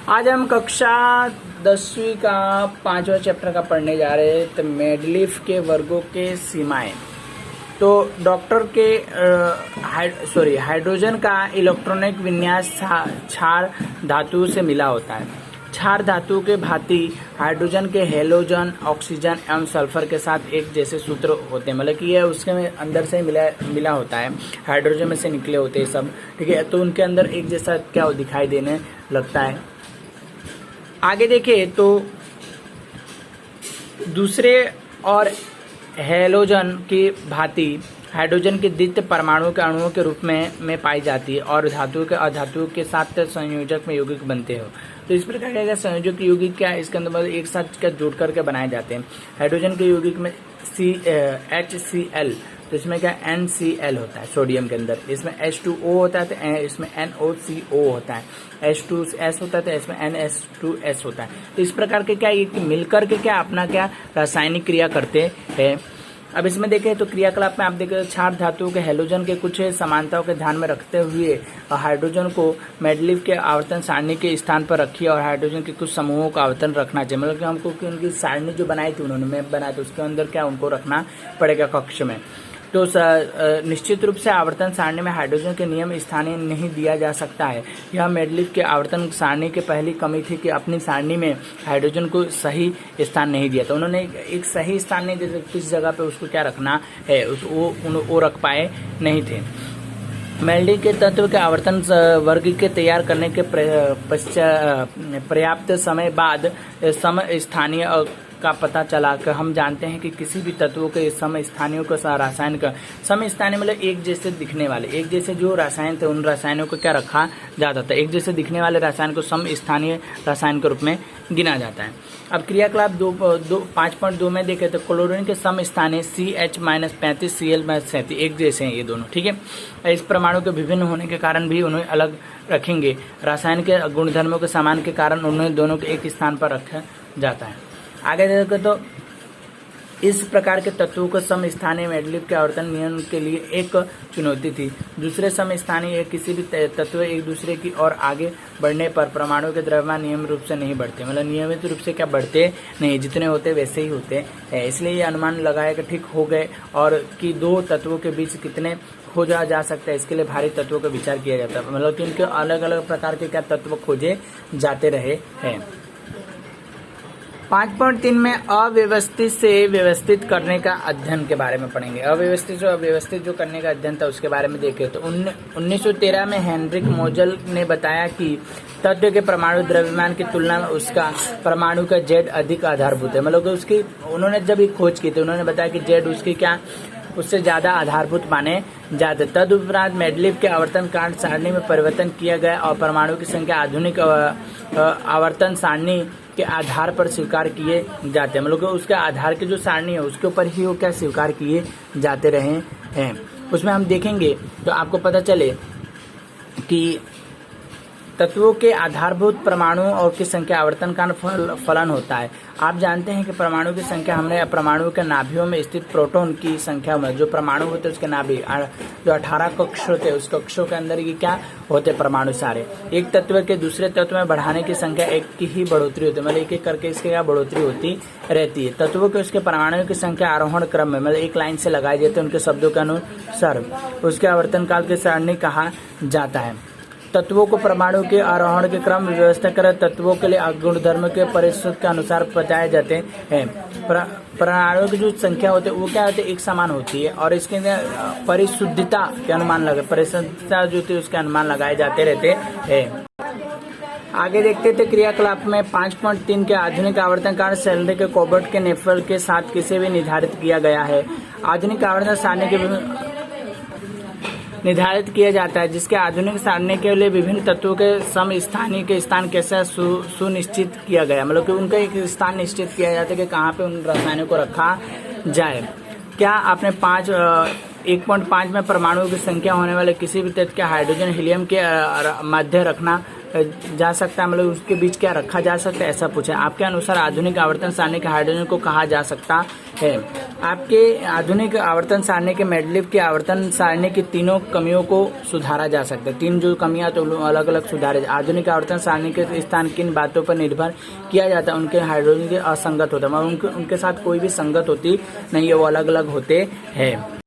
आज हम कक्षा 10वीं का 5वां चैप्टर का पढ़ने जा रहे हैं। तो मेंडलीफ के वर्गों के सीमाएं। तो डॉक्टर के हाइड्रोजन का इलेक्ट्रॉनिक विन्यास क्षार धातु से मिला होता है। क्षार धातु के भांति हाइड्रोजन के हेलोजन, ऑक्सीजन एवं सल्फर के साथ एक जैसे सूत्र होते हैं, मतलब कि ये उसके अंदर से मिला होता है, हाइड्रोजन में से निकले होते हैं सब, ठीक है। तो उनके अंदर एक जैसा क्या दिखाई देने लगता है। आगे देखिए तो दूसरे और हेलोजन की भांति हाइड्रोजन के द्वितीय परमाणु के अणुओं के रूप में पाई जाती है और धातु के अधातु के साथ संयोजक में यौगिक बनते हो। तो इस प्रकार का संयोजक यौगिक क्या है, इसके अंदर एक साथ क्या जोड़ करके बनाए जाते हैं। हाइड्रोजन के यौगिक में HCl, तो इसमें क्या NCl होता है सोडियम के अंदर, इसमें H2O होता है तो इसमें NOCO होता है, H2S होता है तो इसमें NH2S होता है। तो इस प्रकार के क्या ये मिलकर के क्या अपना क्या रासायनिक क्रिया करते हैं। अब इसमें देखें तो क्रियाकलाप में आप देखें क्षार धातु के हेलोजन के कुछ समानताओं के ध्यान में रखते हुए हाइड्रोजन को मेंडलीफ के आवर्तन सारणी के स्थान पर रखिए और हाइड्रोजन के कुछ समूहों का आवर्तन रखना चाहिए। मतलब कि हमको उनकी सारणी जो बनाई थी उन्होंने मैप बनाया तो उसके अंदर क्या उनको रखना पड़ेगा कक्ष में। तो निश्चित रूप से आवर्तन सारणी में हाइड्रोजन के नियम स्थानीय नहीं दिया जा सकता है। यह मेंडलीफ के आवर्तन सारणी की पहली कमी थी कि अपनी सारणी में हाइड्रोजन को सही स्थान नहीं दिया। तो उन्होंने एक सही स्थान नहीं दिया, किस जगह पे उसको क्या रखना है वो रख पाए नहीं थे। मेंडलीफ के तत्व के आवर्तन वर्ग के तैयार करने के पर्याप्त समय बाद सम स्थानीय का पता चला कि हम जानते हैं कि किसी भी तत्वों के सम स्थानियों को रासायनिक सम स्थानीय मतलब एक जैसे दिखने वाले, एक जैसे जो रसायन थे उन रसायनों को क्या रखा जाता था, एक जैसे दिखने वाले रसायन को सम स्थानीय रसायन के रूप में गिना जाता है। अब क्रियाकलाप 5.2 में देखें तो क्लोरीन के सम स्थानीय CH-35 Cl-37 एक जैसे हैं ये दोनों, ठीक है। इस परमाणु के विभिन्न होने के कारण भी उन्हें अलग रखेंगे। रासायन के गुणधर्मों के समान के कारण उन्हें दोनों के एक स्थान पर रखा जाता है। आगे देखें तो इस प्रकार के तत्वों को सम स्थानीय मेंडलीफ के आवर्तन नियम के लिए एक चुनौती थी। दूसरे सम स्थानीय किसी भी तत्व एक दूसरे की ओर आगे बढ़ने पर परमाणु के द्रव्यमान नियम रूप से नहीं बढ़ते, मतलब नियमित रूप से क्या बढ़ते नहीं, जितने होते वैसे ही होते हैं। इसलिए ये अनुमान लगाया कि ठीक हो गए और कि दो तत्वों के बीच कितने खोजा जा सकता है, इसके लिए भारी तत्वों का विचार किया जाता है, मतलब कि इनके अलग अलग प्रकार के क्या तत्व खोजे जाते रहे हैं। 5.3 में अव्यवस्थित से व्यवस्थित करने का अध्ययन के बारे में पढ़ेंगे। अव्यवस्थित से अव्यवस्थित जो करने का अध्ययन था उसके बारे में देखें तो 1913 में हेनरिक मोजल ने बताया कि तत्व के परमाणु द्रव्यमान की तुलना में उसका परमाणु का जेड अधिक आधारभूत है। मतलब कि उसकी उन्होंने जब एक खोज की थी उन्होंने बताया कि जेड उसकी क्या उससे ज्यादा आधारभूत माने जाते। तदुपरांत मेंडलीफ के आवर्तन कांड सारणी में परिवर्तन किया गया और परमाणु की संख्या आधुनिक आवर्तन सारणी के आधार पर स्वीकार किए जाते हैं, मतलब कि उसके आधार की जो सारणी है उसके ऊपर ही वो क्या स्वीकार किए जाते रहे हैं। उसमें हम देखेंगे तो आपको पता चले कि तत्वों के आधारभूत परमाणुओं और की संख्या आवर्तन का फलन होता है। आप जानते हैं कि परमाणु की संख्या हमने परमाणु के नाभियों में स्थित प्रोटॉन की संख्या में जो परमाणु होते हैं उसके नाभि जो 18 कक्ष होते हैं उस कक्षों के अंदर ये क्या होते हैं परमाणु सारे। एक तत्व के दूसरे तत्व में बढ़ाने की संख्या एक की ही बढ़ोतरी होती है, मतलब एक एक करके इसके क्या बढ़ोतरी होती रहती है। तत्वों के उसके परमाणु की संख्या आरोहण क्रम में मतलब एक लाइन से लगाए जाते हैं उनके शब्दों के अनुसार उसके आवर्तन काल की सारणी कहा जाता है। तत्वों को परमाणु के आरोहण के क्रम व्यवस्था कर तत्वों के लिए गुणधर्म के परिशुद्ध के अनुसार बताए जाते हैं। परमाणु की जो संख्या होती है वो क्या होती है एक समान होती है और इसके परिशुद्धता के अनुमान लगे परिशुद्धता जो थी उसके अनुमान लगाए जाते रहते हैं। आगे देखते थे क्रियाकलाप में 5.3 के आधुनिक आवर्तन काल सैलरी के कोबर्ट के नेफल के साथ किसे भी निर्धारित किया गया है। आधुनिक आवर्तन सारणी के निर्धारित किया जाता है जिसके आधुनिक सारणी के लिए विभिन्न तत्वों के सम स्थानीय के स्थान कैसे सुनिश्चित किया गया, मतलब कि उनका एक स्थान निश्चित किया जाता है कि कहाँ पे उन रसायनों को रखा जाए। क्या आपने 1.5 में परमाणुओं की संख्या होने वाले किसी भी तत्व के हाइड्रोजन हीलियम के मध्य रखना जा सकता है, मतलब उसके बीच क्या रखा जा सकता है, ऐसा पूछा। आपके अनुसार आधुनिक आवर्तन सारणी के हाइड्रोजन को कहा जा सकता है। आपके आधुनिक आवर्तन सारणी के मेंडलीव की आवर्तन सारणी की तीनों कमियों को सुधारा जा सकता है। तीन जो कमियां तो अलग अलग सुधारे। आधुनिक आवर्तन सारणी के स्थान किन बातों पर निर्भर किया जाता है? उनके हाइड्रोजन के असंगत होता है, मतलब उनके साथ कोई भी संगत होती नहीं है, वो अलग अलग होते हैं।